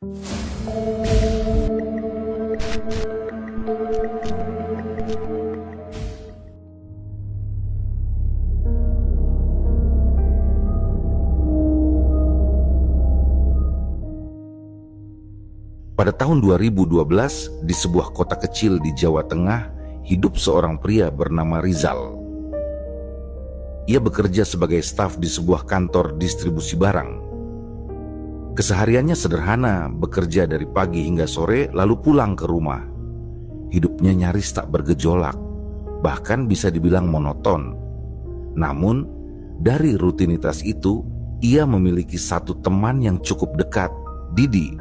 Pada tahun 2012, di sebuah kota kecil di Jawa Tengah, hidup seorang pria bernama Rizal. Ia bekerja sebagai staf di sebuah kantor distribusi barang. Kesehariannya sederhana, bekerja dari pagi hingga sore lalu pulang ke rumah. Hidupnya nyaris tak bergejolak, bahkan bisa dibilang monoton. Namun, dari rutinitas itu, ia memiliki satu teman yang cukup dekat, Didi.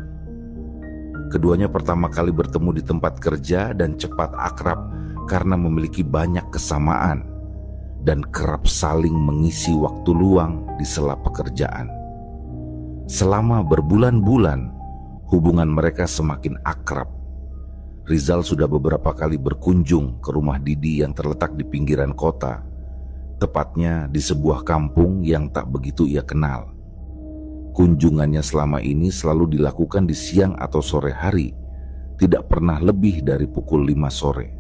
Keduanya pertama kali bertemu di tempat kerja dan cepat akrab karena memiliki banyak kesamaan dan kerap saling mengisi waktu luang di sela pekerjaan. Selama berbulan-bulan, hubungan mereka semakin akrab. Rizal sudah beberapa kali berkunjung ke rumah Didi yang terletak di pinggiran kota, tepatnya di sebuah kampung yang tak begitu ia kenal. Kunjungannya selama ini selalu dilakukan di siang atau sore hari, tidak pernah lebih dari pukul 5 sore.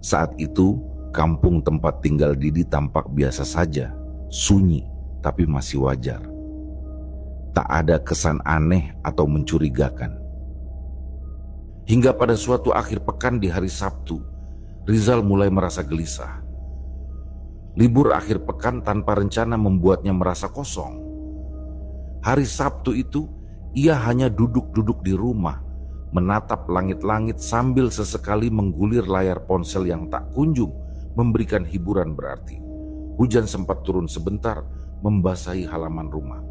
Saat itu, kampung tempat tinggal Didi tampak biasa saja, sunyi tapi masih wajar. Tak ada kesan aneh atau mencurigakan. Hingga pada suatu akhir pekan di hari Sabtu, Rizal mulai merasa gelisah. Libur akhir pekan tanpa rencana membuatnya merasa kosong. Hari Sabtu itu, ia hanya duduk-duduk di rumah, menatap langit-langit sambil sesekali menggulir layar ponsel yang tak kunjung memberikan hiburan berarti. Hujan sempat turun sebentar, membasahi halaman rumah.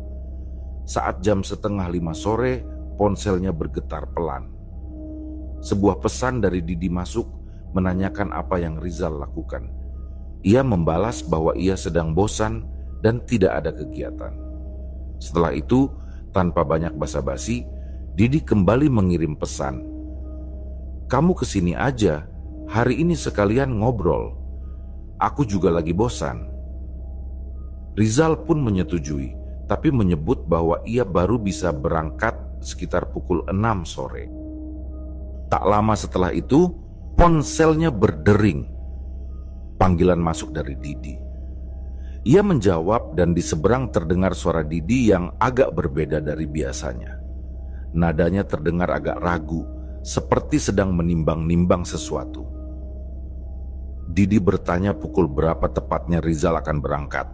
Saat jam 4:30 sore, ponselnya bergetar pelan. Sebuah pesan dari Didi masuk, menanyakan apa yang Rizal lakukan. Ia membalas bahwa ia sedang bosan dan tidak ada kegiatan. Setelah itu, tanpa banyak basa-basi, Didi kembali mengirim pesan. "Kamu kesini aja, hari ini sekalian ngobrol. Aku juga lagi bosan." Rizal pun menyetujui, tapi menyebut bahwa ia baru bisa berangkat sekitar pukul 6 sore. Tak lama setelah itu, ponselnya berdering. Panggilan masuk dari Didi. Ia menjawab dan di seberang terdengar suara Didi yang agak berbeda dari biasanya. Nadanya terdengar agak ragu, seperti sedang menimbang-nimbang sesuatu. Didi bertanya pukul berapa tepatnya Rizal akan berangkat.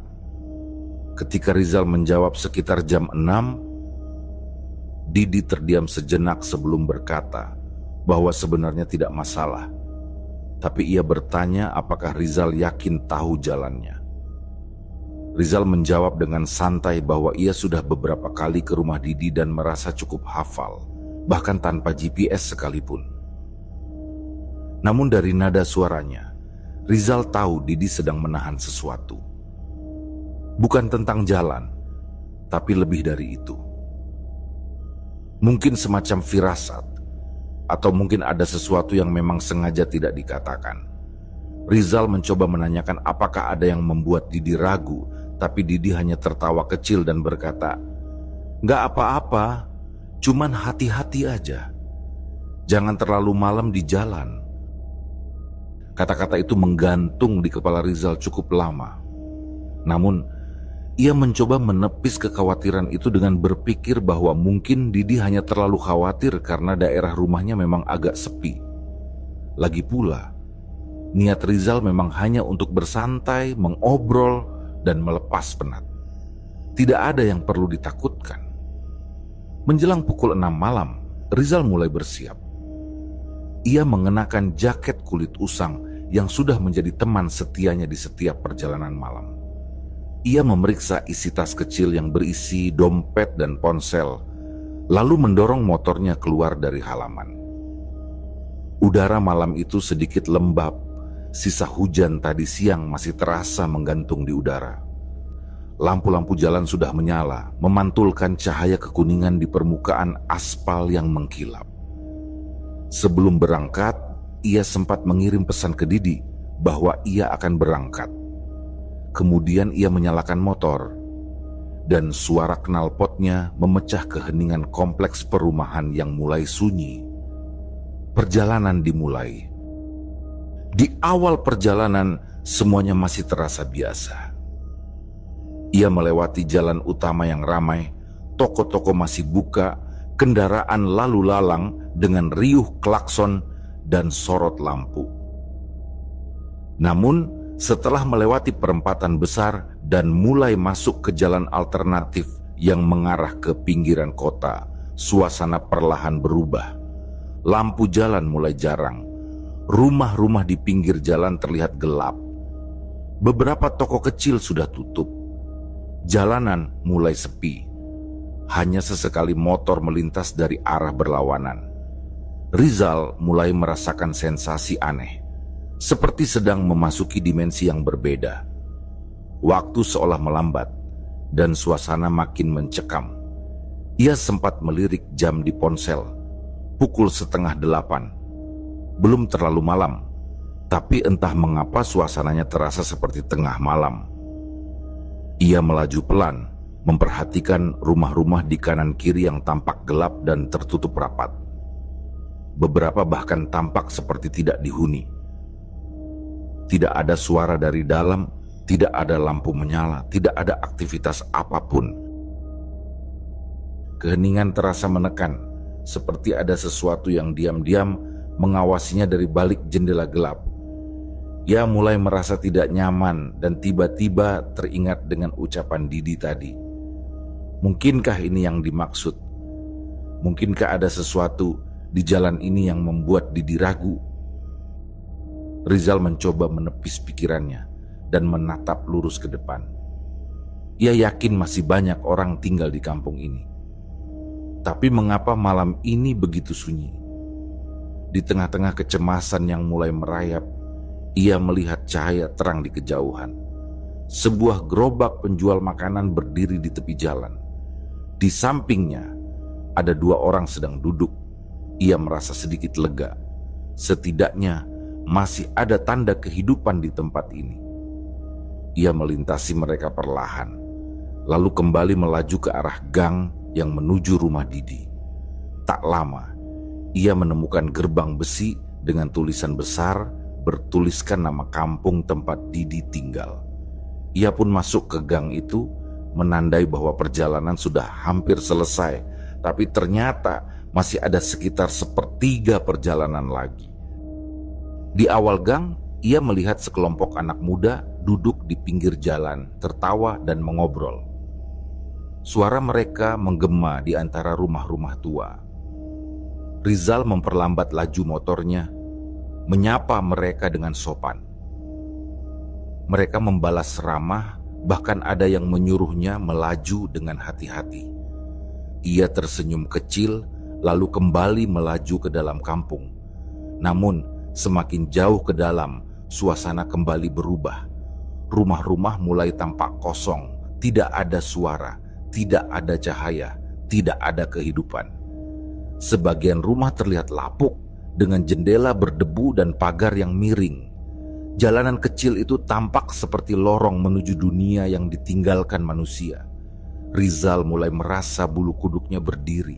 Ketika Rizal menjawab sekitar jam 6, Didi terdiam sejenak sebelum berkata bahwa sebenarnya tidak masalah. Tapi ia bertanya apakah Rizal yakin tahu jalannya. Rizal menjawab dengan santai bahwa ia sudah beberapa kali ke rumah Didi dan merasa cukup hafal, bahkan tanpa GPS sekalipun. Namun dari nada suaranya, Rizal tahu Didi sedang menahan sesuatu. Bukan tentang jalan, tapi lebih dari itu. Mungkin semacam firasat, atau mungkin ada sesuatu yang memang sengaja tidak dikatakan. Rizal mencoba menanyakan apakah ada yang membuat Didi ragu, tapi Didi hanya tertawa kecil dan berkata, "Nggak apa-apa, cuman hati-hati aja. Jangan terlalu malam di jalan." Kata-kata itu menggantung di kepala Rizal cukup lama. Namun, ia mencoba menepis kekhawatiran itu dengan berpikir bahwa mungkin Didi hanya terlalu khawatir karena daerah rumahnya memang agak sepi. Lagi pula, niat Rizal memang hanya untuk bersantai, mengobrol, dan melepas penat. Tidak ada yang perlu ditakutkan. Menjelang pukul 6 malam, Rizal mulai bersiap. Ia mengenakan jaket kulit usang yang sudah menjadi teman setianya di setiap perjalanan malam. Ia memeriksa isi tas kecil yang berisi dompet dan ponsel, lalu mendorong motornya keluar dari halaman. Udara malam itu sedikit lembab. Sisa hujan tadi siang masih terasa menggantung di udara. Lampu-lampu jalan sudah menyala, memantulkan cahaya kekuningan di permukaan aspal yang mengkilap. Sebelum berangkat, ia sempat mengirim pesan ke Didi bahwa ia akan berangkat. Kemudian ia menyalakan motor. dan suara knalpotnya memecah keheningan kompleks perumahan yang mulai sunyi. Perjalanan dimulai. Di awal perjalanan, semuanya masih terasa biasa. Ia melewati jalan utama yang ramai, toko-toko masih buka, kendaraan lalu lalang dengan riuh klakson dan sorot lampu. Namun, setelah melewati perempatan besar dan mulai masuk ke jalan alternatif yang mengarah ke pinggiran kota, suasana perlahan berubah. Lampu jalan mulai jarang. Rumah-rumah di pinggir jalan terlihat gelap. Beberapa toko kecil sudah tutup. Jalanan mulai sepi. Hanya sesekali motor melintas dari arah berlawanan. Rizal mulai merasakan sensasi aneh, seperti sedang memasuki dimensi yang berbeda. Waktu seolah melambat, dan suasana makin mencekam. Ia sempat melirik jam di ponsel, pukul 7:30. Belum terlalu malam, tapi entah mengapa suasananya terasa seperti tengah malam. Ia melaju pelan, memperhatikan rumah-rumah di kanan kiri yang tampak gelap dan tertutup rapat. Beberapa bahkan tampak seperti tidak dihuni. Tidak ada suara dari dalam, tidak ada lampu menyala, tidak ada aktivitas apapun. Keheningan terasa menekan, seperti ada sesuatu yang diam-diam mengawasinya dari balik jendela gelap. Ia mulai merasa tidak nyaman dan tiba-tiba teringat dengan ucapan Didi tadi. Mungkinkah ini yang dimaksud? Mungkinkah ada sesuatu di jalan ini yang membuat Didi ragu? Rizal mencoba menepis pikirannya dan menatap lurus ke depan. Ia yakin masih banyak orang tinggal di kampung ini. Tapi mengapa malam ini begitu sunyi? Di tengah-tengah kecemasan yang mulai merayap, ia melihat cahaya terang di kejauhan. Sebuah gerobak penjual makanan berdiri di tepi jalan. Di sampingnya, ada 2 orang sedang duduk. Ia merasa sedikit lega. Setidaknya, masih ada tanda kehidupan di tempat ini. Ia melintasi mereka perlahan, lalu kembali melaju ke arah gang yang menuju rumah Didi. Tak lama, ia menemukan gerbang besi dengan tulisan besar bertuliskan nama kampung tempat Didi tinggal. Ia pun masuk ke gang itu, menandai bahwa perjalanan sudah hampir selesai, tapi ternyata masih ada sekitar 1/3 perjalanan lagi. Di awal gang, ia melihat sekelompok anak muda duduk di pinggir jalan, tertawa dan mengobrol. Suara mereka menggema di antara rumah-rumah tua. Rizal memperlambat laju motornya, menyapa mereka dengan sopan. Mereka membalas ramah, bahkan ada yang menyuruhnya melaju dengan hati-hati. Ia tersenyum kecil, lalu kembali melaju ke dalam kampung. Namun, semakin jauh ke dalam, suasana kembali berubah. Rumah-rumah mulai tampak kosong, tidak ada suara, tidak ada cahaya, tidak ada kehidupan. Sebagian rumah terlihat lapuk dengan jendela berdebu dan pagar yang miring. Jalanan kecil itu tampak seperti lorong menuju dunia yang ditinggalkan manusia. Rizal mulai merasa bulu kuduknya berdiri.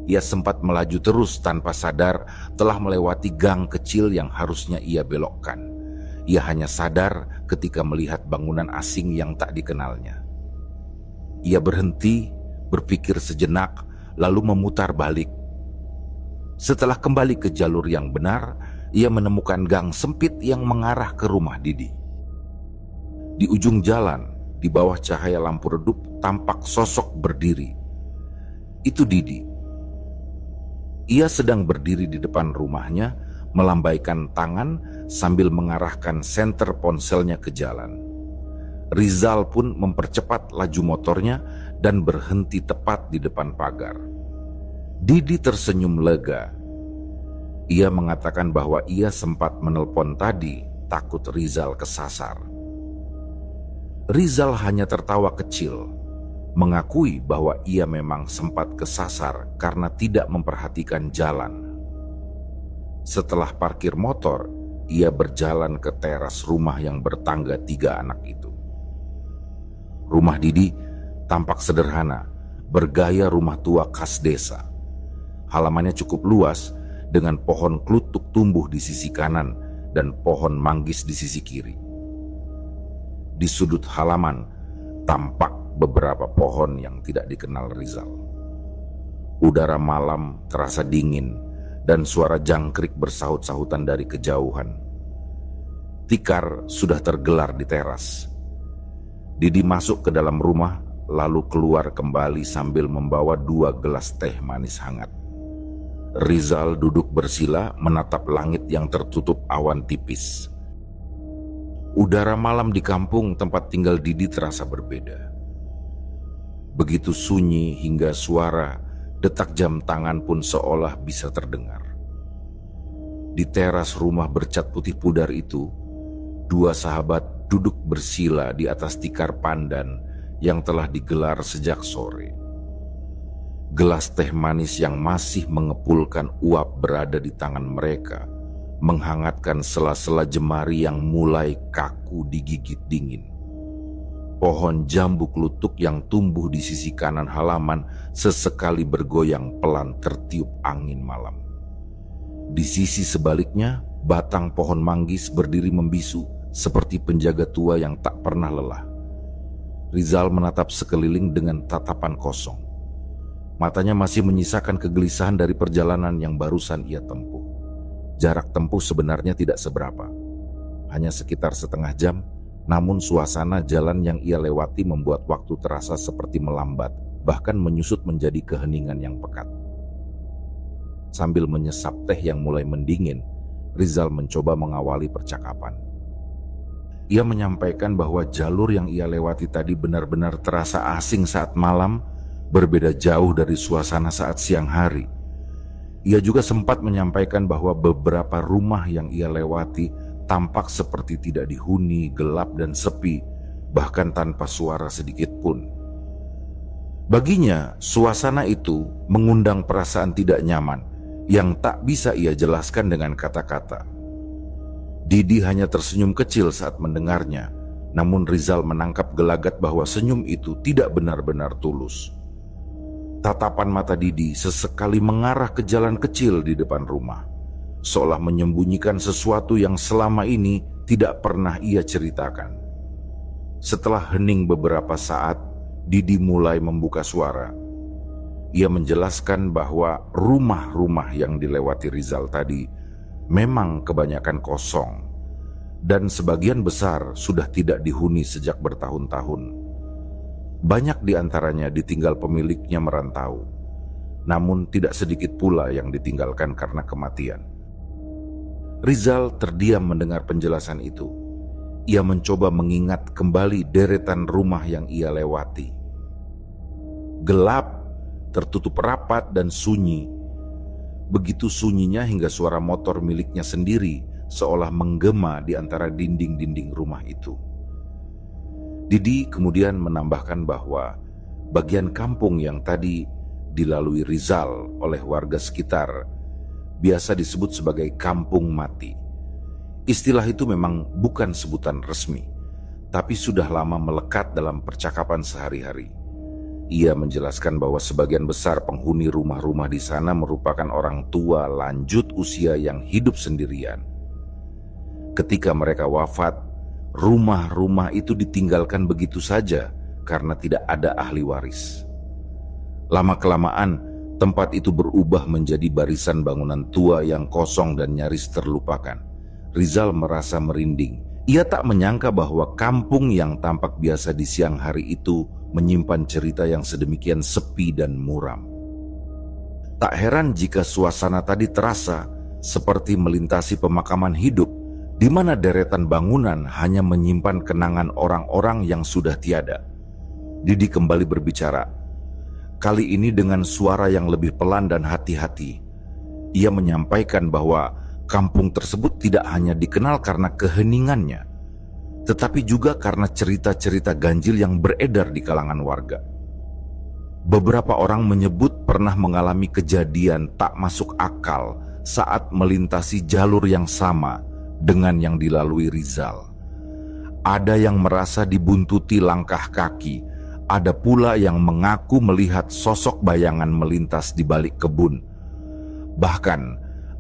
Ia sempat melaju terus tanpa sadar telah melewati gang kecil yang harusnya ia belokkan. Ia hanya sadar ketika melihat bangunan asing yang tak dikenalnya. Ia berhenti, berpikir sejenak, lalu memutar balik. Setelah kembali ke jalur yang benar, ia menemukan gang sempit yang mengarah ke rumah Didi. Di ujung jalan, di bawah cahaya lampu redup, tampak sosok berdiri. Itu Didi. Ia sedang berdiri di depan rumahnya, melambaikan tangan sambil mengarahkan senter ponselnya ke jalan. Rizal pun mempercepat laju motornya dan berhenti tepat di depan pagar. Didi tersenyum lega. Ia mengatakan bahwa ia sempat menelpon tadi, takut Rizal kesasar. Rizal hanya tertawa kecil, mengakui bahwa ia memang sempat kesasar karena tidak memperhatikan jalan. Setelah parkir motor, ia berjalan ke teras rumah yang bertangga 3 anak itu. Rumah Didi Tampak sederhana, bergaya rumah tua khas desa. Halamannya cukup luas dengan pohon klutuk tumbuh di sisi kanan dan pohon manggis di sisi kiri. Di sudut halaman tampak beberapa pohon yang tidak dikenal Rizal. Udara malam terasa dingin dan suara jangkrik bersahut-sahutan dari kejauhan. Tikar sudah tergelar di teras. Didi masuk ke dalam rumah lalu keluar kembali sambil membawa 2 gelas teh manis hangat. Rizal duduk bersila menatap langit yang tertutup awan tipis. Udara malam di kampung tempat tinggal Didi terasa berbeda. Begitu sunyi hingga suara detak jam tangan pun seolah bisa terdengar. Di teras rumah bercat putih pudar itu, 2 sahabat duduk bersila di atas tikar pandan yang telah digelar sejak sore. Gelas teh manis yang masih mengepulkan uap berada di tangan mereka, menghangatkan sela-sela jemari yang mulai kaku digigit dingin. Pohon jambu klutuk yang tumbuh di sisi kanan halaman sesekali bergoyang pelan tertiup angin malam. Di sisi sebaliknya, batang pohon manggis berdiri membisu seperti penjaga tua yang tak pernah lelah. Rizal menatap sekeliling dengan tatapan kosong. Matanya masih menyisakan kegelisahan dari perjalanan yang barusan ia tempuh. Jarak tempuh sebenarnya tidak seberapa, hanya sekitar setengah jam, namun suasana jalan yang ia lewati membuat waktu terasa seperti melambat, bahkan menyusut menjadi keheningan yang pekat. Sambil menyesap teh yang mulai mendingin, Rizal mencoba mengawali percakapan. Ia menyampaikan bahwa jalur yang ia lewati tadi benar-benar terasa asing saat malam, berbeda jauh dari suasana saat siang hari. Ia juga sempat menyampaikan bahwa beberapa rumah yang ia lewati tampak seperti tidak dihuni, gelap dan sepi, bahkan tanpa suara sedikit pun. Baginya, suasana itu mengundang perasaan tidak nyaman yang tak bisa ia jelaskan dengan kata-kata. Didi hanya tersenyum kecil saat mendengarnya, namun Rizal menangkap gelagat bahwa senyum itu tidak benar-benar tulus. Tatapan mata Didi sesekali mengarah ke jalan kecil di depan rumah, seolah menyembunyikan sesuatu yang selama ini tidak pernah ia ceritakan. Setelah hening beberapa saat, Didi mulai membuka suara. Ia menjelaskan bahwa rumah-rumah yang dilewati Rizal tadi memang kebanyakan kosong, dan sebagian besar sudah tidak dihuni sejak bertahun-tahun. Banyak di antaranya ditinggal pemiliknya merantau, namun tidak sedikit pula yang ditinggalkan karena kematian. Rizal terdiam mendengar penjelasan itu. Ia mencoba mengingat kembali deretan rumah yang ia lewati. Gelap, tertutup rapat dan sunyi. Begitu sunyinya hingga suara motor miliknya sendiri seolah menggema di antara dinding-dinding rumah itu. Didi kemudian menambahkan bahwa bagian kampung yang tadi dilalui Rizal oleh warga sekitar biasa disebut sebagai kampung mati. Istilah itu memang bukan sebutan resmi, tapi sudah lama melekat dalam percakapan sehari-hari. Ia menjelaskan bahwa sebagian besar penghuni rumah-rumah di sana merupakan orang tua lanjut usia yang hidup sendirian. Ketika mereka wafat, rumah-rumah itu ditinggalkan begitu saja karena tidak ada ahli waris. Lama-kelamaan, tempat itu berubah menjadi barisan bangunan tua yang kosong dan nyaris terlupakan. Rizal merasa merinding. Ia tak menyangka bahwa kampung yang tampak biasa di siang hari itu menyimpan cerita yang sedemikian sepi dan muram. Tak heran jika suasana tadi terasa seperti melintasi pemakaman hidup, di mana deretan bangunan hanya menyimpan kenangan orang-orang yang sudah tiada. Didi kembali berbicara, kali ini dengan suara yang lebih pelan dan hati-hati. Ia menyampaikan bahwa kampung tersebut tidak hanya dikenal karena keheningannya, tetapi juga karena cerita-cerita ganjil yang beredar di kalangan warga. Beberapa orang menyebut pernah mengalami kejadian tak masuk akal saat melintasi jalur yang sama dengan yang dilalui Rizal. Ada yang merasa dibuntuti langkah kaki, Ada pula yang mengaku melihat sosok bayangan melintas di balik kebun. Bahkan,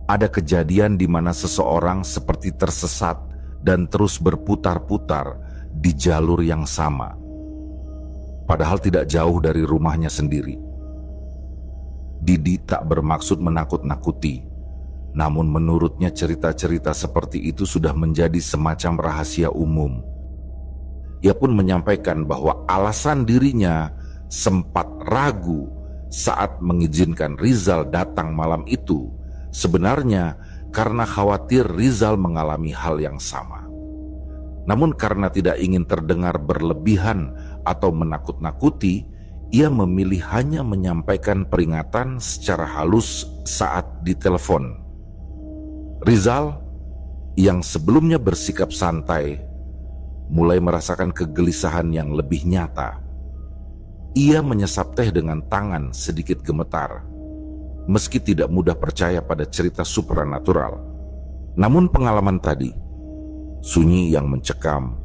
ada kejadian di mana seseorang seperti tersesat dan terus berputar-putar di jalur yang sama, padahal tidak jauh dari rumahnya sendiri. Didi tak bermaksud menakut-nakuti, namun menurutnya cerita-cerita seperti itu sudah menjadi semacam rahasia umum. Ia pun menyampaikan bahwa alasan dirinya sempat ragu saat mengizinkan Rizal datang malam itu sebenarnya karena khawatir Rizal mengalami hal yang sama. Namun karena tidak ingin terdengar berlebihan atau menakut-nakuti, ia memilih hanya menyampaikan peringatan secara halus saat ditelepon. Rizal, yang sebelumnya bersikap santai, mulai merasakan kegelisahan yang lebih nyata. Ia menyesap teh dengan tangan sedikit gemetar, meski tidak mudah percaya pada cerita supranatural. Namun pengalaman tadi, sunyi yang mencekam,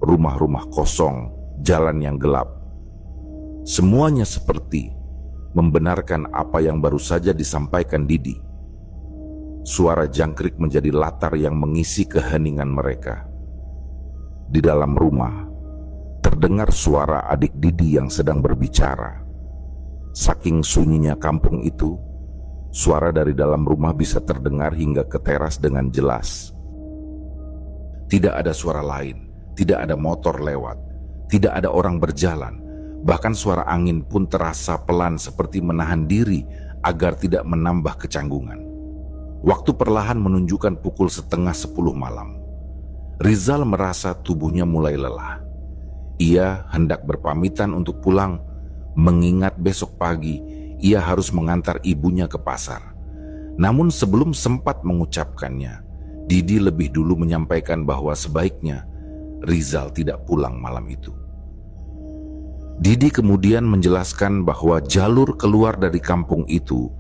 rumah-rumah kosong, jalan yang gelap, semuanya seperti membenarkan apa yang baru saja disampaikan Didi. Suara jangkrik menjadi latar yang mengisi keheningan mereka. Di dalam rumah, terdengar suara adik Didi yang sedang berbicara. Saking sunyinya kampung itu, suara dari dalam rumah bisa terdengar hingga ke teras dengan jelas. Tidak ada suara lain, tidak ada motor lewat, tidak ada orang berjalan. Bahkan suara angin pun terasa pelan seperti menahan diri agar tidak menambah kecanggungan. Waktu perlahan menunjukkan pukul 9:30 malam. Rizal merasa tubuhnya mulai lelah. Ia hendak berpamitan untuk pulang, mengingat besok pagi ia harus mengantar ibunya ke pasar. Namun sebelum sempat mengucapkannya, Didi lebih dulu menyampaikan bahwa sebaiknya Rizal tidak pulang malam itu. Didi kemudian menjelaskan bahwa jalur keluar dari kampung itu,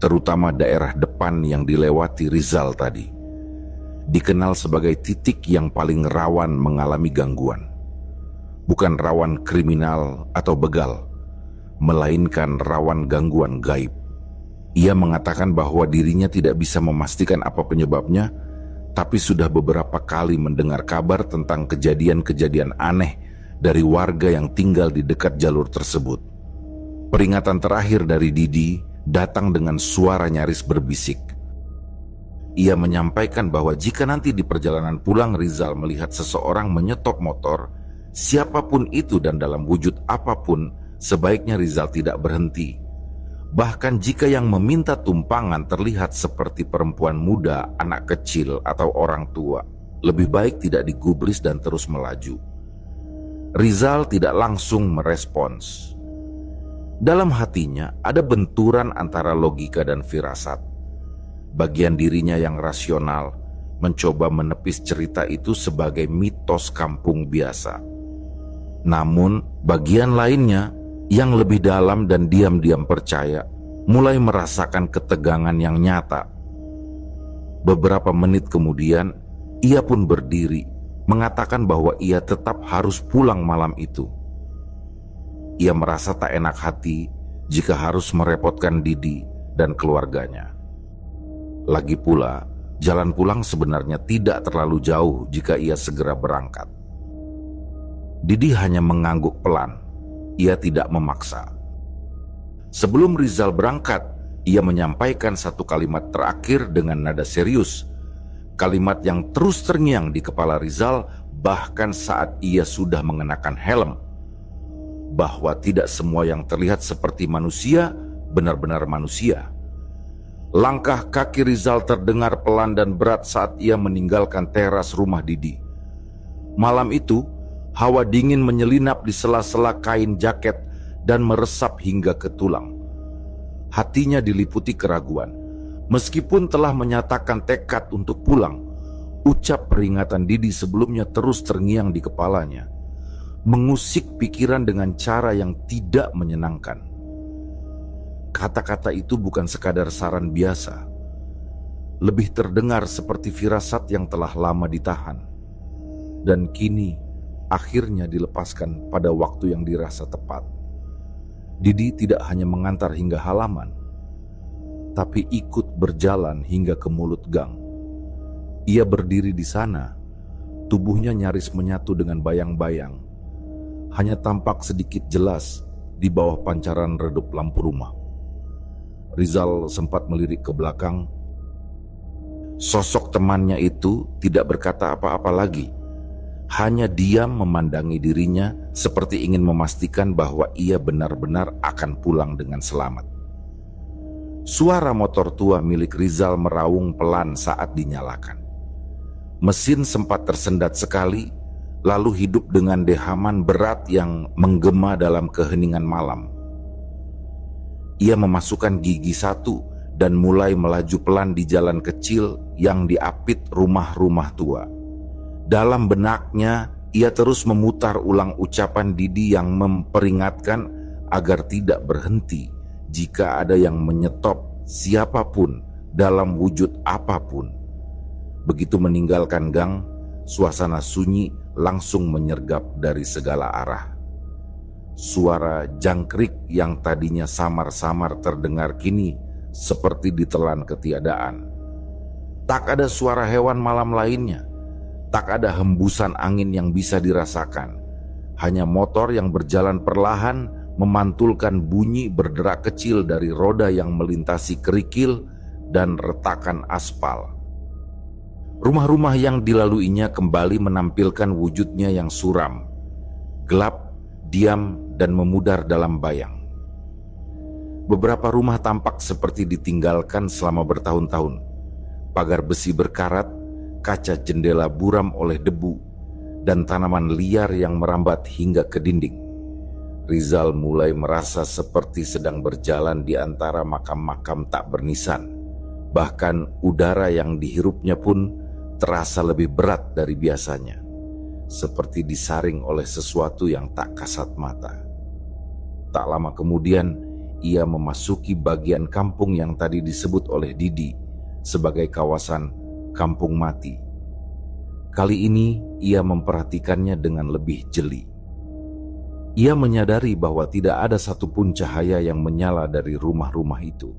terutama daerah depan yang dilewati Rizal tadi, dikenal sebagai titik yang paling rawan mengalami gangguan. Bukan rawan kriminal atau begal, melainkan rawan gangguan gaib. Ia mengatakan bahwa dirinya tidak bisa memastikan apa penyebabnya, tapi sudah beberapa kali mendengar kabar tentang kejadian-kejadian aneh dari warga yang tinggal di dekat jalur tersebut. Peringatan terakhir dari Didi datang dengan suara nyaris berbisik. Ia menyampaikan bahwa jika nanti di perjalanan pulang Rizal melihat seseorang menyetop motor, siapapun itu dan dalam wujud apapun, sebaiknya Rizal tidak berhenti. Bahkan jika yang meminta tumpangan terlihat seperti perempuan muda, anak kecil, atau orang tua, lebih baik tidak digubris dan terus melaju. Rizal tidak langsung merespons. Dalam hatinya ada benturan antara logika dan firasat. Bagian dirinya yang rasional mencoba menepis cerita itu sebagai mitos kampung biasa. Namun bagian lainnya yang lebih dalam dan diam-diam percaya mulai merasakan ketegangan yang nyata. Beberapa menit kemudian ia pun berdiri, mengatakan bahwa ia tetap harus pulang malam itu. Ia merasa tak enak hati jika harus merepotkan Didi dan keluarganya. Lagi pula, jalan pulang sebenarnya tidak terlalu jauh jika ia segera berangkat. Didi hanya mengangguk pelan. Ia tidak memaksa. Sebelum Rizal berangkat, ia menyampaikan satu kalimat terakhir dengan nada serius. Kalimat yang terus terngiang di kepala Rizal bahkan saat ia sudah mengenakan helm. Bahwa tidak semua yang terlihat seperti manusia benar-benar manusia. Langkah kaki Rizal terdengar pelan dan berat saat ia meninggalkan teras rumah Didi. Malam itu, hawa dingin menyelinap di sela-sela kain jaket dan meresap hingga ke tulang. Hatinya diliputi keraguan. Meskipun telah menyatakan tekad untuk pulang, ucap peringatan Didi sebelumnya terus terngiang di kepalanya, mengusik pikiran dengan cara yang tidak menyenangkan. Kata-kata itu bukan sekadar saran biasa, lebih terdengar seperti firasat yang telah lama ditahan. Dan kini akhirnya dilepaskan pada waktu yang dirasa tepat. Didi tidak hanya mengantar hingga halaman, tapi ikut berjalan hingga ke mulut gang. Ia berdiri di sana, tubuhnya nyaris menyatu dengan bayang-bayang. Hanya tampak sedikit jelas di bawah pancaran redup lampu rumah. Rizal sempat melirik ke belakang. Sosok temannya itu tidak berkata apa-apa lagi. Hanya diam memandangi dirinya seperti ingin memastikan bahwa ia benar-benar akan pulang dengan selamat. Suara motor tua milik Rizal meraung pelan saat dinyalakan. Mesin sempat tersendat sekali, lalu hidup dengan dehaman berat yang menggema dalam keheningan malam. Ia memasukkan gigi satu dan mulai melaju pelan di jalan kecil yang diapit rumah-rumah tua. Dalam benaknya, ia terus memutar ulang ucapan Didi yang memperingatkan agar tidak berhenti jika ada yang menyetop siapapun dalam wujud apapun. Begitu meninggalkan gang, suasana sunyi langsung menyergap dari segala arah. Suara jangkrik yang tadinya samar-samar terdengar kini seperti ditelan ketiadaan. Tak ada suara hewan malam lainnya. Tak ada hembusan angin yang bisa dirasakan. Hanya motor yang berjalan perlahan memantulkan bunyi berderak kecil dari roda yang melintasi kerikil dan retakan aspal. Rumah-rumah yang dilaluinya kembali menampilkan wujudnya yang suram, gelap, diam, dan memudar dalam bayang. Beberapa rumah tampak seperti ditinggalkan selama bertahun-tahun. Pagar besi berkarat, kaca jendela buram oleh debu, dan tanaman liar yang merambat hingga ke dinding. Rizal mulai merasa seperti sedang berjalan di antara makam-makam tak bernisan. Bahkan udara yang dihirupnya pun terasa lebih berat dari biasanya, seperti disaring oleh sesuatu yang tak kasat mata. Tak lama kemudian, ia memasuki bagian kampung yang tadi disebut oleh Didi sebagai kawasan kampung mati. Kali ini ia memperhatikannya dengan lebih jeli. Ia menyadari bahwa tidak ada satupun cahaya yang menyala dari rumah-rumah itu.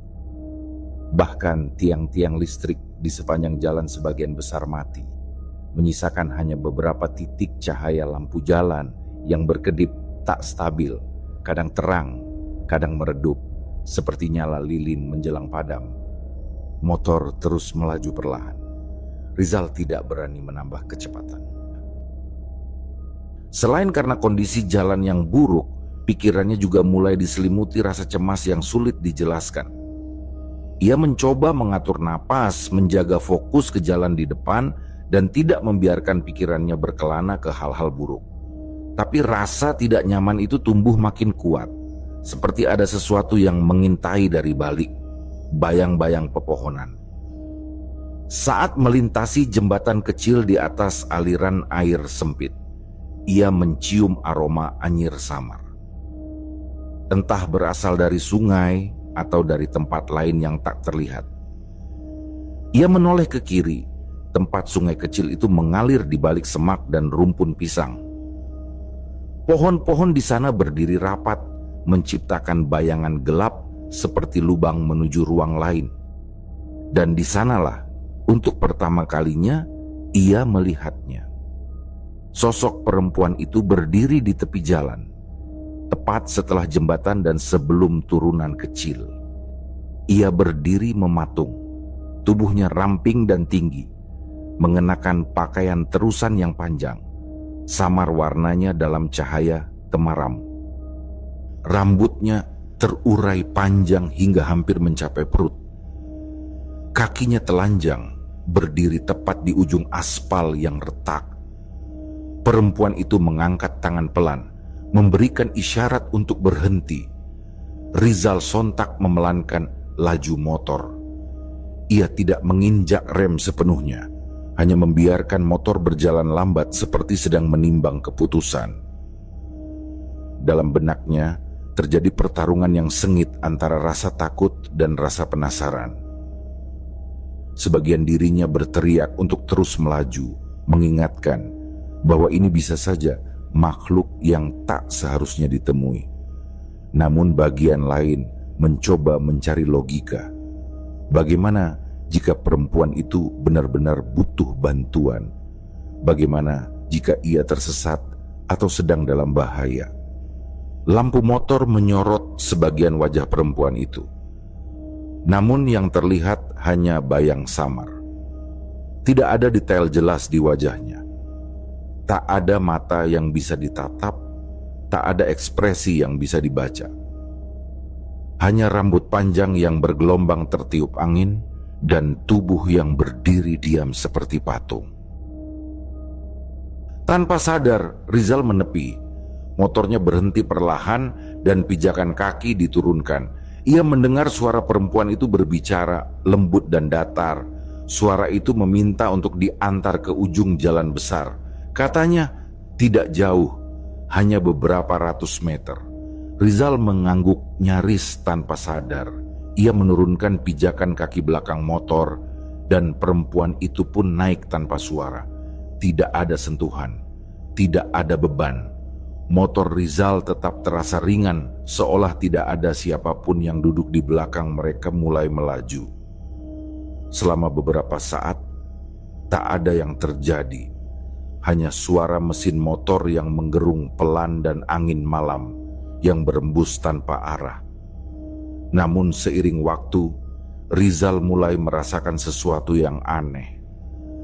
Bahkan tiang-tiang listrik di sepanjang jalan sebagian besar mati, menyisakan hanya beberapa titik cahaya lampu jalan yang berkedip tak stabil, kadang terang, kadang meredup, seperti nyala lilin menjelang padam. Motor terus melaju perlahan. Rizal tidak berani menambah kecepatan. Selain karena kondisi jalan yang buruk, pikirannya juga mulai diselimuti rasa cemas yang sulit dijelaskan. Ia mencoba mengatur napas, menjaga fokus ke jalan di depan, dan tidak membiarkan pikirannya berkelana ke hal-hal buruk. Tapi rasa tidak nyaman itu tumbuh makin kuat, seperti ada sesuatu yang mengintai dari balik bayang-bayang pepohonan. Saat melintasi jembatan kecil di atas aliran air sempit, ia mencium aroma anyir samar. Entah berasal dari sungai atau dari tempat lain yang tak terlihat. Ia menoleh ke kiri, tempat sungai kecil itu mengalir di balik semak dan rumpun pisang. Pohon-pohon di sana berdiri rapat, menciptakan bayangan gelap seperti lubang menuju ruang lain. Dan di sanalah, untuk pertama kalinya, ia melihatnya. Sosok perempuan itu berdiri di tepi jalan, tepat setelah jembatan dan sebelum turunan kecil. Ia berdiri mematung, tubuhnya ramping dan tinggi, mengenakan pakaian terusan yang panjang, samar warnanya dalam cahaya temaram. Rambutnya terurai panjang hingga hampir mencapai perut. Kakinya telanjang, berdiri tepat di ujung aspal yang retak. Perempuan itu mengangkat tangan pelan, memberikan isyarat untuk berhenti. Rizal sontak memelankan laju motor. Ia tidak menginjak rem sepenuhnya, hanya membiarkan motor berjalan lambat seperti sedang menimbang keputusan. Dalam benaknya terjadi pertarungan yang sengit antara rasa takut dan rasa penasaran. Sebagian dirinya berteriak untuk terus melaju, mengingatkan bahwa ini bisa saja makhluk yang tak seharusnya ditemui. Namun bagian lain mencoba mencari logika. Bagaimana jika perempuan itu benar-benar butuh bantuan? Bagaimana jika ia tersesat atau sedang dalam bahaya? Lampu motor menyorot sebagian wajah perempuan itu. Namun yang terlihat hanya bayang samar. Tidak ada detail jelas di wajahnya. Tak ada mata yang bisa ditatap, tak ada ekspresi yang bisa dibaca. Hanya rambut panjang yang bergelombang tertiup angin dan tubuh yang berdiri diam seperti patung. Tanpa sadar, Rizal menepi. Motornya berhenti perlahan dan pijakan kaki diturunkan. Ia mendengar suara perempuan itu berbicara, lembut dan datar. Suara itu meminta untuk diantar ke ujung jalan besar. Katanya, tidak jauh, hanya beberapa ratus meter. Rizal mengangguk nyaris tanpa sadar. Ia menurunkan pijakan kaki belakang motor dan perempuan itu pun naik tanpa suara. Tidak ada sentuhan, tidak ada beban. Motor Rizal tetap terasa ringan, seolah tidak ada siapapun yang duduk di belakang mereka mulai melaju. Selama beberapa saat, tak ada yang terjadi. Hanya suara mesin motor yang menggerung pelan dan angin malam yang berembus tanpa arah. Namun seiring waktu, Rizal mulai merasakan sesuatu yang aneh.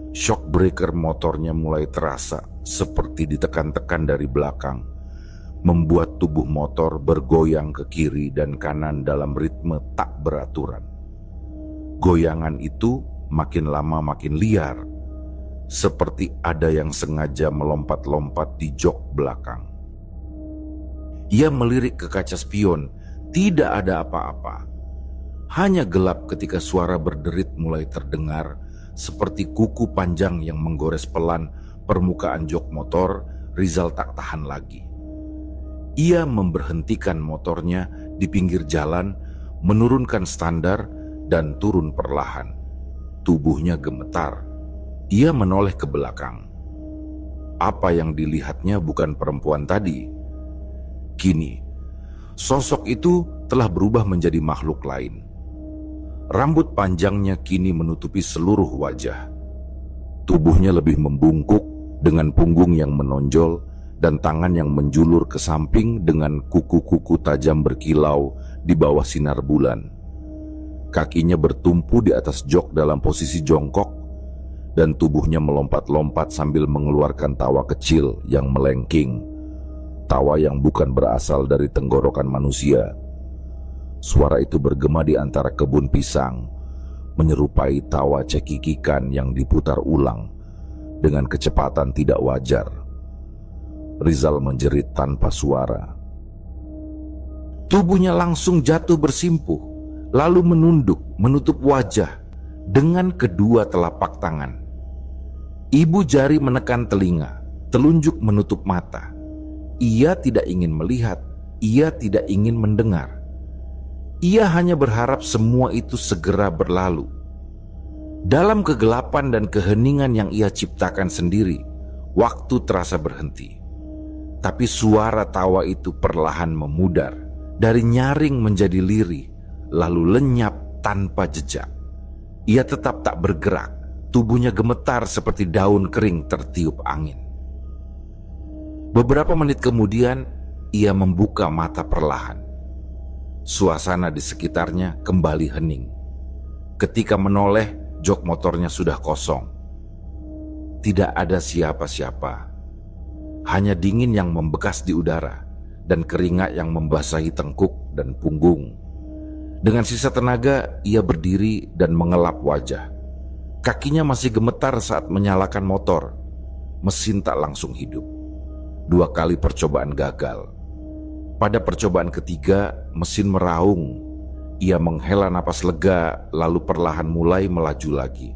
Shock breaker motornya mulai terasa seperti ditekan-tekan dari belakang, membuat tubuh motor bergoyang ke kiri dan kanan dalam ritme tak beraturan. Goyangan itu makin lama makin liar, seperti ada yang sengaja melompat-lompat di jok belakang. Ia melirik ke kaca spion, tidak ada apa-apa. Hanya gelap ketika suara berderit mulai terdengar, seperti kuku panjang yang menggores pelan permukaan jok motor. Rizal tak tahan lagi. Ia memberhentikan motornya di pinggir jalan, menurunkan standar dan turun perlahan. Tubuhnya gemetar. Ia menoleh ke belakang. Apa yang dilihatnya bukan perempuan tadi. Kini, sosok itu telah berubah menjadi makhluk lain. Rambut panjangnya kini menutupi seluruh wajah. Tubuhnya lebih membungkuk dengan punggung yang menonjol dan tangan yang menjulur ke samping dengan kuku-kuku tajam berkilau di bawah sinar bulan. Kakinya bertumpu di atas jok dalam posisi jongkok, dan tubuhnya melompat-lompat sambil mengeluarkan tawa kecil yang melengking. Tawa yang bukan berasal dari tenggorokan manusia. Suara itu bergema di antara kebun pisang, menyerupai tawa cekikikan yang diputar ulang dengan kecepatan tidak wajar. Rizal menjerit tanpa suara. Tubuhnya langsung jatuh bersimpuh, lalu menunduk menutup wajah dengan kedua telapak tangan. Ibu jari menekan telinga, telunjuk menutup mata. Ia tidak ingin melihat, ia tidak ingin mendengar. Ia hanya berharap semua itu segera berlalu. Dalam kegelapan dan keheningan yang ia ciptakan sendiri, waktu terasa berhenti. Tapi suara tawa itu perlahan memudar, dari nyaring menjadi lirih, lalu lenyap tanpa jejak. Ia tetap tak bergerak, tubuhnya gemetar seperti daun kering tertiup angin. Beberapa menit kemudian, ia membuka mata perlahan. Suasana di sekitarnya kembali hening. Ketika menoleh, jok motornya sudah kosong. Tidak ada siapa-siapa. Hanya dingin yang membekas di udara dan keringat yang membasahi tengkuk dan punggung. Dengan sisa tenaga, ia berdiri dan mengelap wajah. Kakinya masih gemetar saat menyalakan motor. Mesin tak langsung hidup. 2 kali percobaan gagal. Pada percobaan ketiga, mesin meraung. Ia menghela napas lega, lalu perlahan mulai melaju lagi.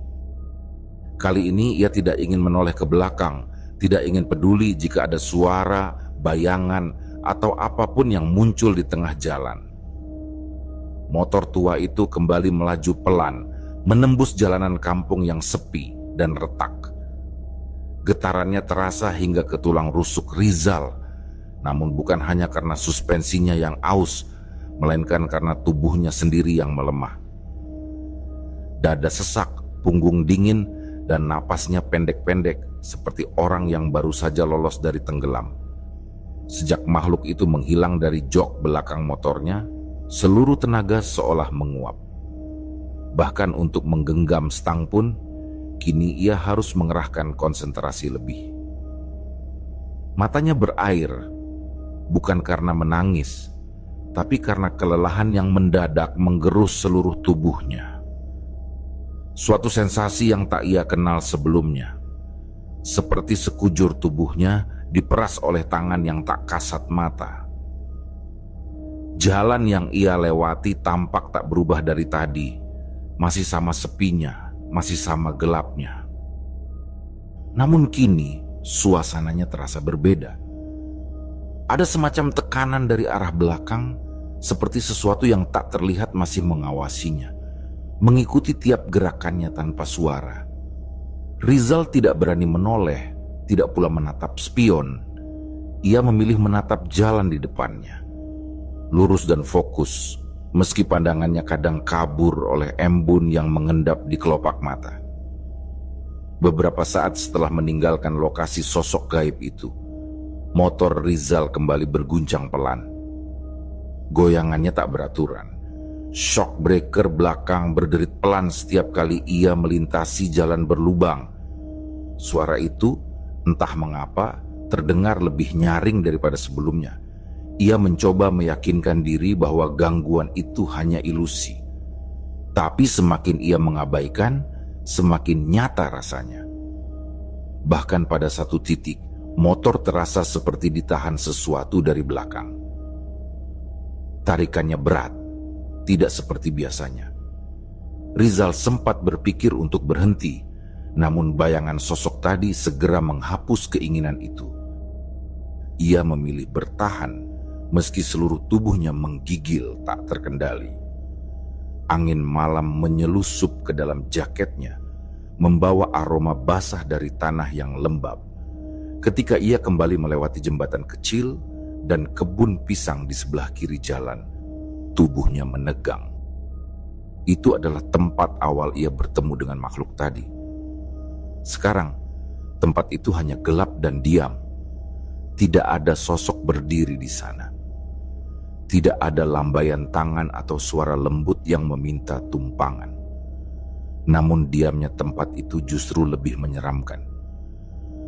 Kali ini ia tidak ingin menoleh ke belakang, tidak ingin peduli jika ada suara, bayangan, atau apapun yang muncul di tengah jalan. Motor tua itu kembali melaju pelan, menembus jalanan kampung yang sepi dan retak. Getarannya terasa hingga ke tulang rusuk Rizal, namun bukan hanya karena suspensinya yang aus, melainkan karena tubuhnya sendiri yang melemah. Dada sesak, punggung dingin, dan napasnya pendek-pendek seperti orang yang baru saja lolos dari tenggelam. Sejak makhluk itu menghilang dari jok belakang motornya, seluruh tenaga seolah menguap. Bahkan untuk menggenggam stang pun, kini ia harus mengerahkan konsentrasi lebih. Matanya berair, bukan karena menangis, tapi karena kelelahan yang mendadak menggerus seluruh tubuhnya. Suatu sensasi yang tak ia kenal sebelumnya, seperti sekujur tubuhnya diperas oleh tangan yang tak kasat mata. Jalan yang ia lewati tampak tak berubah dari tadi, masih sama sepinya, masih sama gelapnya. Namun kini suasananya terasa berbeda. Ada semacam tekanan dari arah belakang, seperti sesuatu yang tak terlihat masih mengawasinya, mengikuti tiap gerakannya tanpa suara. Rizal tidak berani menoleh, tidak pula menatap spion. Ia memilih menatap jalan di depannya, lurus dan fokus, meski pandangannya kadang kabur oleh embun yang mengendap di kelopak mata. Beberapa saat setelah meninggalkan lokasi sosok gaib itu, motor Rizal kembali berguncang pelan. Goyangannya tak beraturan. Shock breaker belakang berderit pelan setiap kali ia melintasi jalan berlubang. Suara itu, entah mengapa, terdengar lebih nyaring daripada sebelumnya. Ia mencoba meyakinkan diri bahwa gangguan itu hanya ilusi. Tapi semakin ia mengabaikan, semakin nyata rasanya. Bahkan pada satu titik, motor terasa seperti ditahan sesuatu dari belakang. Tarikannya berat, tidak seperti biasanya. Rizal sempat berpikir untuk berhenti, namun bayangan sosok tadi segera menghapus keinginan itu. Ia memilih bertahan, meski seluruh tubuhnya menggigil tak terkendali. Angin malam menyelusup ke dalam jaketnya, membawa aroma basah dari tanah yang lembab. Ketika ia kembali melewati jembatan kecil dan kebun pisang di sebelah kiri jalan, tubuhnya menegang. Itu adalah tempat awal ia bertemu dengan makhluk tadi. Sekarang, tempat itu hanya gelap dan diam. Tidak ada sosok berdiri di sana. Tidak ada lambaian tangan atau suara lembut yang meminta tumpangan. Namun diamnya tempat itu justru lebih menyeramkan.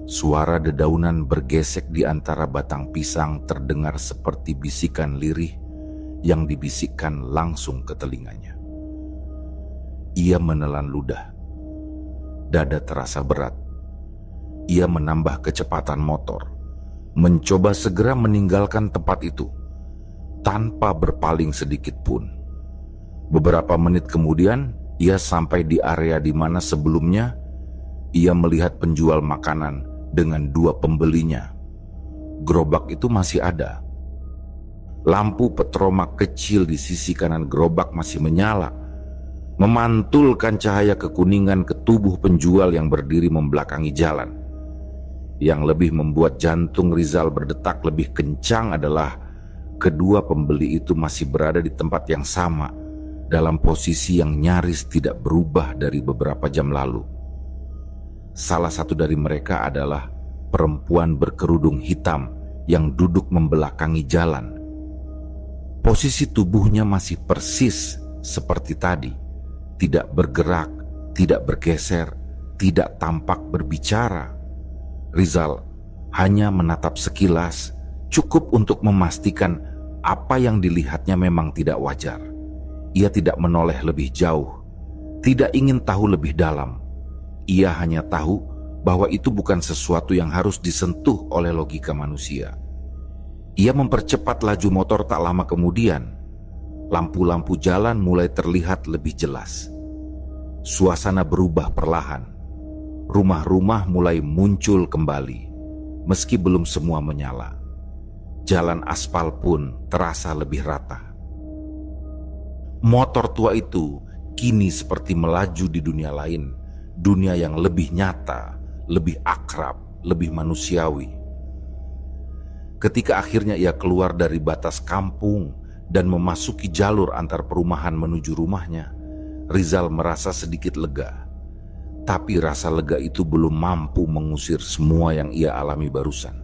Suara dedaunan bergesek di antara batang pisang terdengar seperti bisikan lirih yang dibisikkan langsung ke telinganya. Ia menelan ludah. Dada terasa berat. Ia menambah kecepatan motor, mencoba segera meninggalkan tempat itu, tanpa berpaling sedikit pun. Beberapa menit kemudian, ia sampai di area di mana sebelumnya ia melihat penjual makanan dengan dua pembelinya. Gerobak itu masih ada. Lampu petromak kecil di sisi kanan gerobak masih menyala, memantulkan cahaya kekuningan ke tubuh penjual yang berdiri membelakangi jalan. Yang lebih membuat jantung Rizal berdetak lebih kencang adalah kedua pembeli itu masih berada di tempat yang sama, dalam posisi yang nyaris tidak berubah dari beberapa jam lalu. Salah satu dari mereka adalah perempuan berkerudung hitam yang duduk membelakangi jalan. Posisi tubuhnya masih persis seperti tadi, tidak bergerak, tidak bergeser, tidak tampak berbicara. Rizal hanya menatap sekilas, cukup untuk memastikan apa yang dilihatnya memang tidak wajar. Ia tidak menoleh lebih jauh, tidak ingin tahu lebih dalam. Ia hanya tahu bahwa itu bukan sesuatu yang harus disentuh oleh logika manusia. Ia mempercepat laju motor tak lama kemudian. Lampu-lampu jalan mulai terlihat lebih jelas. Suasana berubah perlahan. Rumah-rumah mulai muncul kembali, meski belum semua menyala. Jalan aspal pun terasa lebih rata. Motor tua itu kini seperti melaju di dunia lain, dunia yang lebih nyata, lebih akrab, lebih manusiawi. Ketika akhirnya ia keluar dari batas kampung dan memasuki jalur antar perumahan menuju rumahnya, Rizal merasa sedikit lega. Tapi rasa lega itu belum mampu mengusir semua yang ia alami barusan.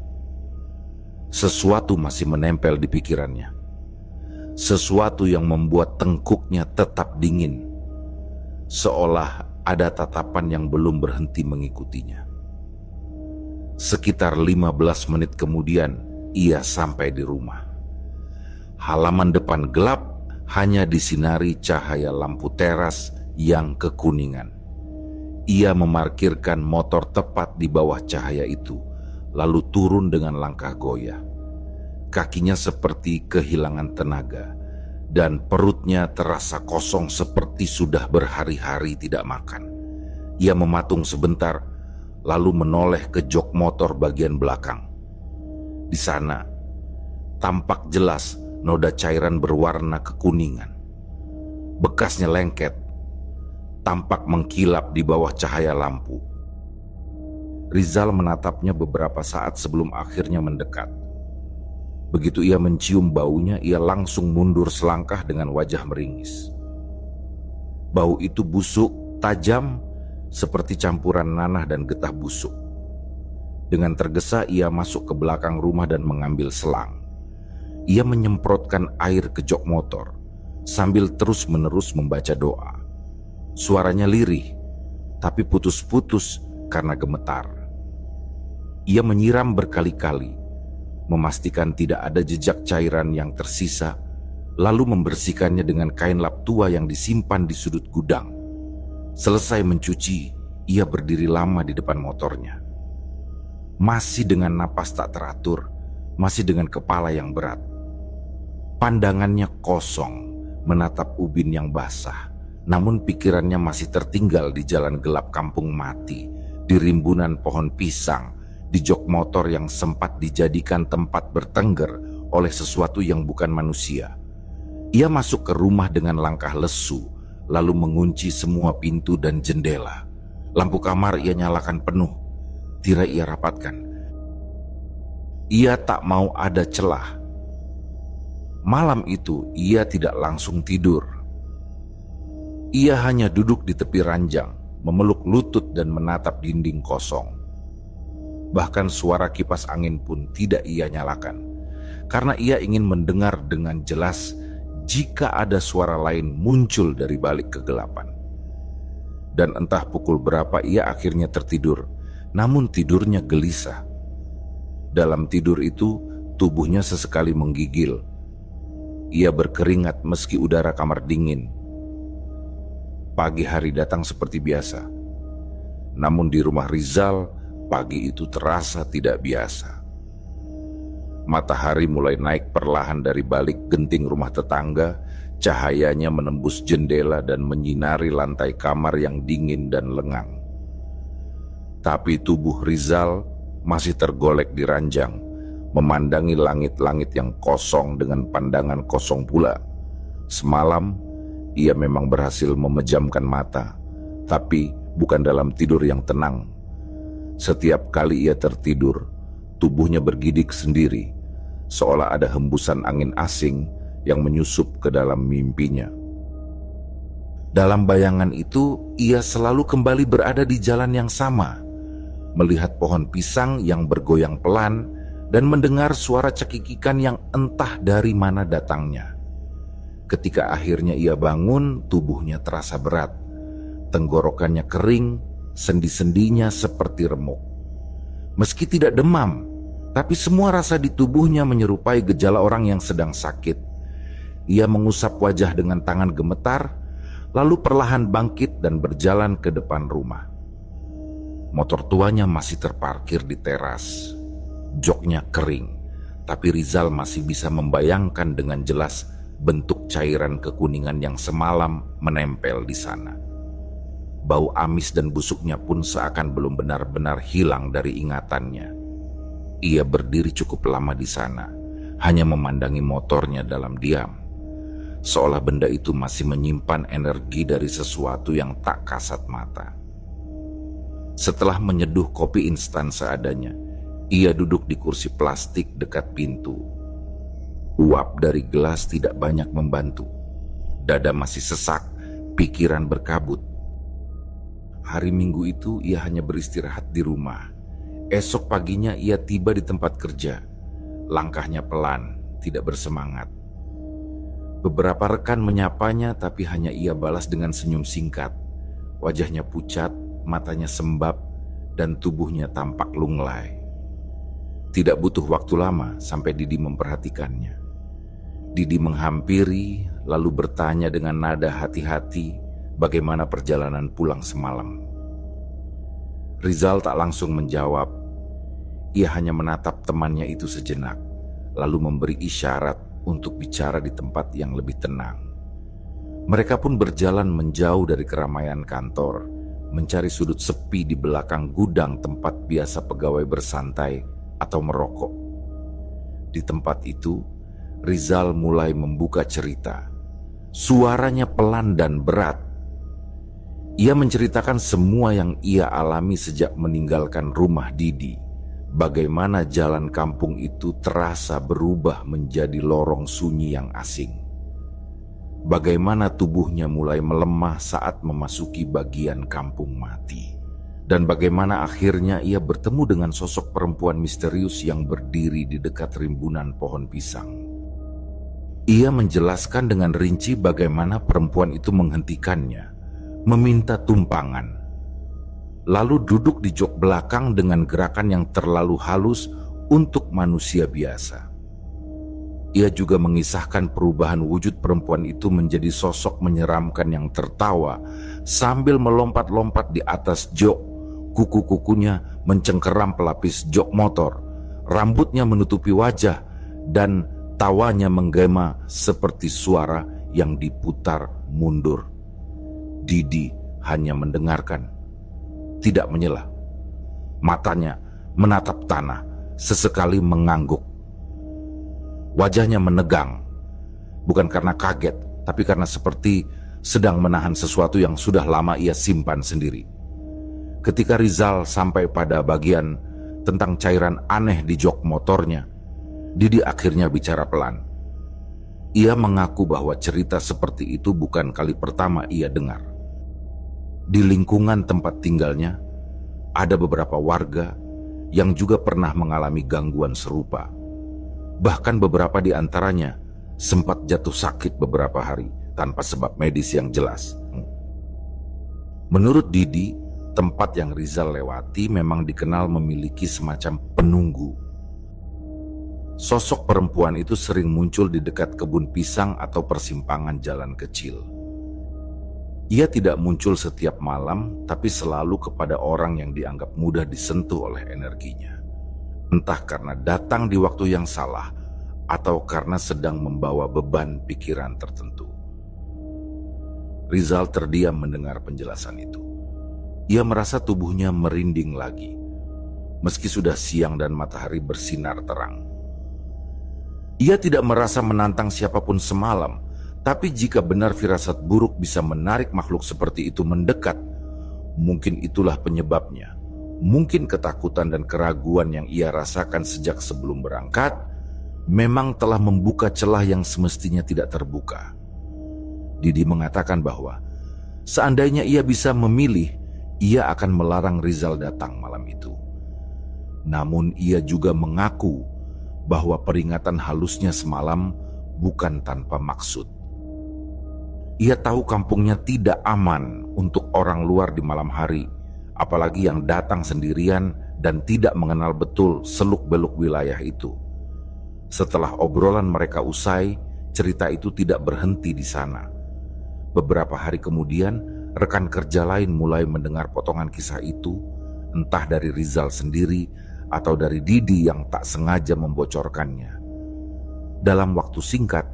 Sesuatu masih menempel di pikirannya. Sesuatu yang membuat tengkuknya tetap dingin. Seolah ada tatapan yang belum berhenti mengikutinya. Sekitar 15 menit kemudian, ia sampai di rumah. Halaman depan gelap, hanya disinari cahaya lampu teras yang kekuningan. Ia memarkirkan motor tepat di bawah cahaya itu, lalu turun dengan langkah goyah. Kakinya seperti kehilangan tenaga, dan perutnya terasa kosong seperti sudah berhari-hari tidak makan. Ia mematung sebentar, lalu menoleh ke jok motor bagian belakang. Di sana, tampak jelas noda cairan berwarna kekuningan. Bekasnya lengket, tampak mengkilap di bawah cahaya lampu. Rizal menatapnya beberapa saat sebelum akhirnya mendekat. Begitu ia mencium baunya, ia langsung mundur selangkah dengan wajah meringis. Bau itu busuk, tajam, seperti campuran nanah dan getah busuk. Dengan tergesa ia masuk ke belakang rumah dan mengambil selang. Ia menyemprotkan air ke jok motor sambil terus-menerus membaca doa. Suaranya lirih, tapi putus-putus karena gemetar. Ia menyiram berkali-kali, memastikan tidak ada jejak cairan yang tersisa, lalu membersihkannya dengan kain lap tua yang disimpan di sudut gudang. Selesai mencuci, ia berdiri lama di depan motornya. Masih dengan napas tak teratur, masih dengan kepala yang berat. Pandangannya kosong, menatap ubin yang basah. Namun pikirannya masih tertinggal di jalan gelap kampung mati, di rimbunan pohon pisang, di jok motor yang sempat dijadikan tempat bertengger oleh sesuatu yang bukan manusia. Ia masuk ke rumah dengan langkah lesu, lalu mengunci semua pintu dan jendela. Lampu kamar ia nyalakan penuh, tirai ia rapatkan. Ia tak mau ada celah. Malam itu ia tidak langsung tidur. Ia hanya duduk di tepi ranjang, memeluk lutut dan menatap dinding kosong. Bahkan suara kipas angin pun tidak ia nyalakan, karena ia ingin mendengar dengan jelas jika ada suara lain muncul dari balik kegelapan. Dan entah pukul berapa ia akhirnya tertidur, namun tidurnya gelisah. Dalam tidur itu, tubuhnya sesekali menggigil. Ia berkeringat meski udara kamar dingin. Pagi hari datang seperti biasa. Namun di rumah Rizal, pagi itu terasa tidak biasa. Matahari mulai naik perlahan dari balik genting rumah tetangga, cahayanya menembus jendela dan menyinari lantai kamar yang dingin dan lengang. Tapi tubuh Rizal masih tergolek di ranjang, memandangi langit-langit yang kosong dengan pandangan kosong pula. Semalam, ia memang berhasil memejamkan mata, tapi bukan dalam tidur yang tenang. Setiap kali ia tertidur, tubuhnya bergidik sendiri, seolah ada hembusan angin asing yang menyusup ke dalam mimpinya. Dalam bayangan itu, ia selalu kembali berada di jalan yang sama, melihat pohon pisang yang bergoyang pelan dan mendengar suara cekikikan yang entah dari mana datangnya. Ketika akhirnya ia bangun, tubuhnya terasa berat. Tenggorokannya kering, sendi-sendinya seperti remuk. Meski tidak demam, tapi semua rasa di tubuhnya menyerupai gejala orang yang sedang sakit. Ia mengusap wajah dengan tangan gemetar, lalu perlahan bangkit dan berjalan ke depan rumah. Motor tuanya masih terparkir di teras. Joknya kering, tapi Rizal masih bisa membayangkan dengan jelas bentuk cairan kekuningan yang semalam menempel di sana. Bau amis dan busuknya pun seakan belum benar-benar hilang dari ingatannya. Ia berdiri cukup lama di sana, hanya memandangi motornya dalam diam, seolah benda itu masih menyimpan energi dari sesuatu yang tak kasat mata. Setelah menyeduh kopi instan seadanya, ia duduk di kursi plastik dekat pintu. Uap dari gelas tidak banyak membantu. Dada masih sesak, pikiran berkabut. Hari Minggu itu ia hanya beristirahat di rumah. Esok paginya ia tiba di tempat kerja. Langkahnya pelan, tidak bersemangat. Beberapa rekan menyapanya, tapi hanya ia balas dengan senyum singkat. Wajahnya pucat, matanya sembab, dan tubuhnya tampak lunglai. Tidak butuh waktu lama sampai Didi memperhatikannya. Didi menghampiri, lalu bertanya dengan nada hati-hati bagaimana perjalanan pulang semalam. Rizal tak langsung menjawab. Ia hanya menatap temannya itu sejenak, lalu memberi isyarat untuk bicara di tempat yang lebih tenang. Mereka pun berjalan menjauh dari keramaian kantor, mencari sudut sepi di belakang gudang tempat biasa pegawai bersantai atau merokok. Di tempat itu, Rizal mulai membuka cerita. Suaranya pelan dan berat. Ia menceritakan semua yang ia alami sejak meninggalkan rumah Didi. Bagaimana jalan kampung itu terasa berubah menjadi lorong sunyi yang asing. Bagaimana tubuhnya mulai melemah saat memasuki bagian kampung mati. Dan bagaimana akhirnya ia bertemu dengan sosok perempuan misterius yang berdiri di dekat rimbunan pohon pisang. Ia menjelaskan dengan rinci bagaimana perempuan itu menghentikannya, meminta tumpangan, lalu duduk di jok belakang dengan gerakan yang terlalu halus untuk manusia biasa. Ia juga mengisahkan perubahan wujud perempuan itu menjadi sosok menyeramkan yang tertawa sambil melompat-lompat di atas jok. Kuku-kukunya mencengkeram pelapis jok motor, rambutnya menutupi wajah, dan tawanya menggema seperti suara yang diputar mundur. Didi hanya mendengarkan, tidak menyela. Matanya menatap tanah, sesekali mengangguk. Wajahnya menegang, bukan karena kaget, tapi karena seperti sedang menahan sesuatu yang sudah lama ia simpan sendiri. Ketika Rizal sampai pada bagian tentang cairan aneh di jok motornya, Didi akhirnya bicara pelan. Ia mengaku bahwa cerita seperti itu bukan kali pertama ia dengar. Di lingkungan tempat tinggalnya, ada beberapa warga yang juga pernah mengalami gangguan serupa. Bahkan beberapa di antaranya sempat jatuh sakit beberapa hari tanpa sebab medis yang jelas. Menurut Didi, tempat yang Rizal lewati memang dikenal memiliki semacam penunggu. Sosok perempuan itu sering muncul di dekat kebun pisang atau persimpangan jalan kecil. Ia tidak muncul setiap malam, tapi selalu kepada orang yang dianggap mudah disentuh oleh energinya. Entah karena datang di waktu yang salah, atau karena sedang membawa beban pikiran tertentu. Rizal terdiam mendengar penjelasan itu. Ia merasa tubuhnya merinding lagi, meski sudah siang dan matahari bersinar terang. Ia tidak merasa menantang siapapun semalam, tapi jika benar firasat buruk bisa menarik makhluk seperti itu mendekat, mungkin itulah penyebabnya. Mungkin ketakutan dan keraguan yang ia rasakan sejak sebelum berangkat memang telah membuka celah yang semestinya tidak terbuka. Didi mengatakan bahwa seandainya ia bisa memilih, ia akan melarang Rizal datang malam itu. Namun ia juga mengaku bahwa peringatan halusnya semalam bukan tanpa maksud. Ia tahu kampungnya tidak aman untuk orang luar di malam hari, apalagi yang datang sendirian dan tidak mengenal betul seluk-beluk wilayah itu. Setelah obrolan mereka usai, cerita itu tidak berhenti di sana. Beberapa hari kemudian, rekan kerja lain mulai mendengar potongan kisah itu, entah dari Rizal sendiri atau dari Didi yang tak sengaja membocorkannya. Dalam waktu singkat,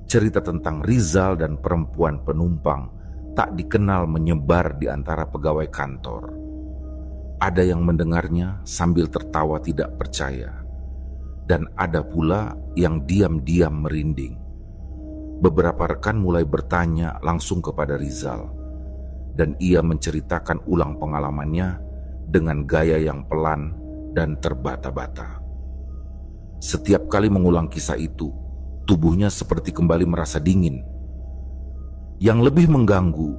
cerita tentang Rizal dan perempuan penumpang tak dikenal menyebar di antara pegawai kantor. Ada yang mendengarnya sambil tertawa tidak percaya, dan ada pula yang diam-diam merinding. Beberapa rekan mulai bertanya langsung kepada Rizal, dan ia menceritakan ulang pengalamannya dengan gaya yang pelan dan terbata-bata. Setiap kali mengulang kisah itu, tubuhnya seperti kembali merasa dingin. Yang lebih mengganggu,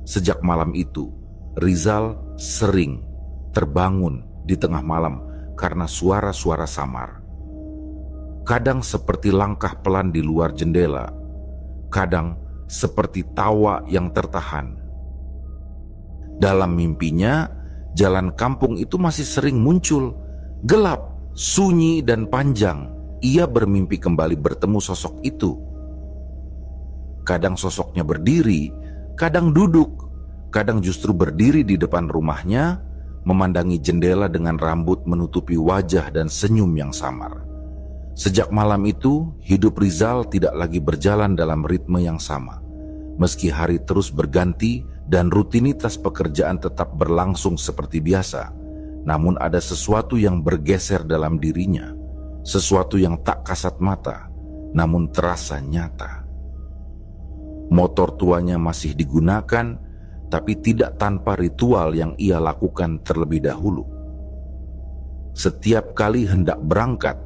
sejak malam itu, Rizal sering terbangun di tengah malam karena suara-suara samar. Kadang seperti langkah pelan di luar jendela, kadang seperti tawa yang tertahan. Dalam mimpinya, jalan kampung itu masih sering muncul, gelap, sunyi dan panjang. Ia bermimpi kembali bertemu sosok itu. Kadang sosoknya berdiri, kadang duduk, kadang justru berdiri di depan rumahnya, memandangi jendela dengan rambut menutupi wajah dan senyum yang samar. Sejak malam itu, hidup Rizal tidak lagi berjalan dalam ritme yang sama. Meski hari terus berganti dan rutinitas pekerjaan tetap berlangsung seperti biasa, namun ada sesuatu yang bergeser dalam dirinya, sesuatu yang tak kasat mata, namun terasa nyata. Motor tuanya masih digunakan, tapi tidak tanpa ritual yang ia lakukan terlebih dahulu. Setiap kali hendak berangkat,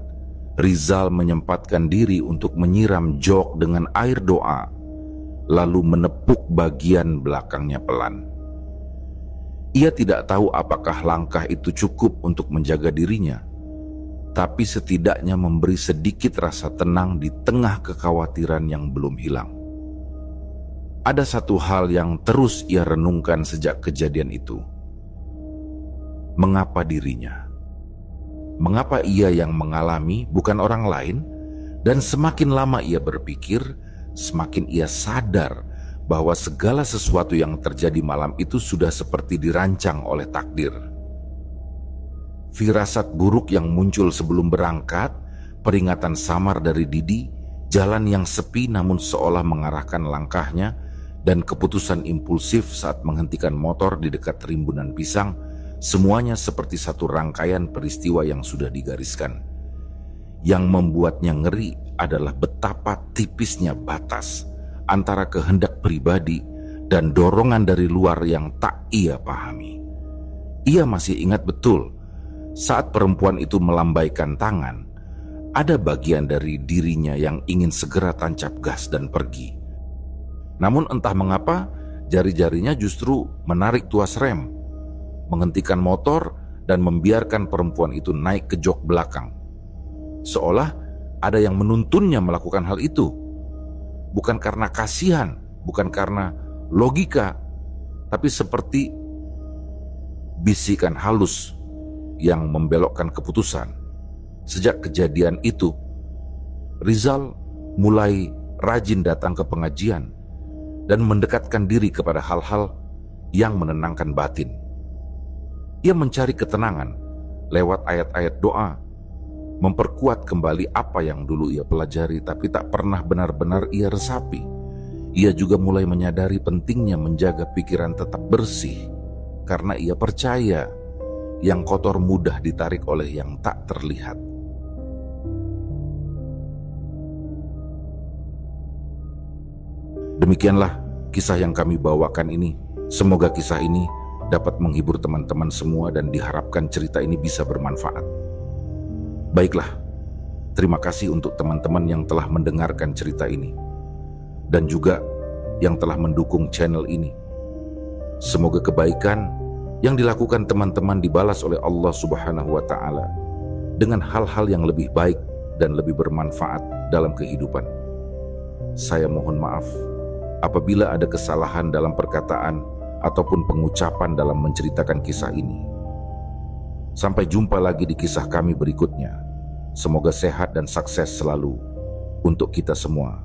Rizal menyempatkan diri untuk menyiram jok dengan air doa, lalu menepuk bagian belakangnya pelan. Ia tidak tahu apakah langkah itu cukup untuk menjaga dirinya, tapi setidaknya memberi sedikit rasa tenang di tengah kekhawatiran yang belum hilang. Ada satu hal yang terus ia renungkan sejak kejadian itu. Mengapa dirinya? Mengapa ia yang mengalami, bukan orang lain? Dan semakin lama ia berpikir, semakin ia sadar bahwa segala sesuatu yang terjadi malam itu sudah seperti dirancang oleh takdir. Firasat buruk yang muncul sebelum berangkat, peringatan samar dari Didi, jalan yang sepi namun seolah mengarahkan langkahnya, dan keputusan impulsif saat menghentikan motor di dekat rimbunan pisang, semuanya seperti satu rangkaian peristiwa yang sudah digariskan. Yang membuatnya ngeri adalah betapa tipisnya batas antara kehendak pribadi dan dorongan dari luar yang tak ia pahami. Ia masih ingat betul, saat perempuan itu melambaikan tangan, ada bagian dari dirinya yang ingin segera tancap gas dan pergi. Namun entah mengapa, jari-jarinya justru menarik tuas rem, menghentikan motor dan membiarkan perempuan itu naik ke jok belakang. Seolah ada yang menuntunnya melakukan hal itu. Bukan karena kasihan, bukan karena logika, tapi seperti bisikan halus yang membelokkan keputusan. Sejak kejadian itu, Rizal mulai rajin datang ke pengajian dan mendekatkan diri kepada hal-hal yang menenangkan batin. Ia mencari ketenangan lewat ayat-ayat doa, memperkuat kembali apa yang dulu ia pelajari tapi tak pernah benar-benar ia resapi. Ia juga mulai menyadari pentingnya menjaga pikiran tetap bersih, karena ia percaya yang kotor mudah ditarik oleh yang tak terlihat. Demikianlah kisah yang kami bawakan ini. Semoga kisah ini dapat menghibur teman-teman semua dan diharapkan cerita ini bisa bermanfaat. Baiklah, terima kasih untuk teman-teman yang telah mendengarkan cerita ini dan juga yang telah mendukung channel ini. Semoga kebaikan yang dilakukan teman-teman dibalas oleh Allah Subhanahu wa Ta'ala dengan hal-hal yang lebih baik dan lebih bermanfaat dalam kehidupan. Saya mohon maaf apabila ada kesalahan dalam perkataan ataupun pengucapan dalam menceritakan kisah ini. Sampai jumpa lagi di kisah kami berikutnya. Semoga sehat dan sukses selalu untuk kita semua.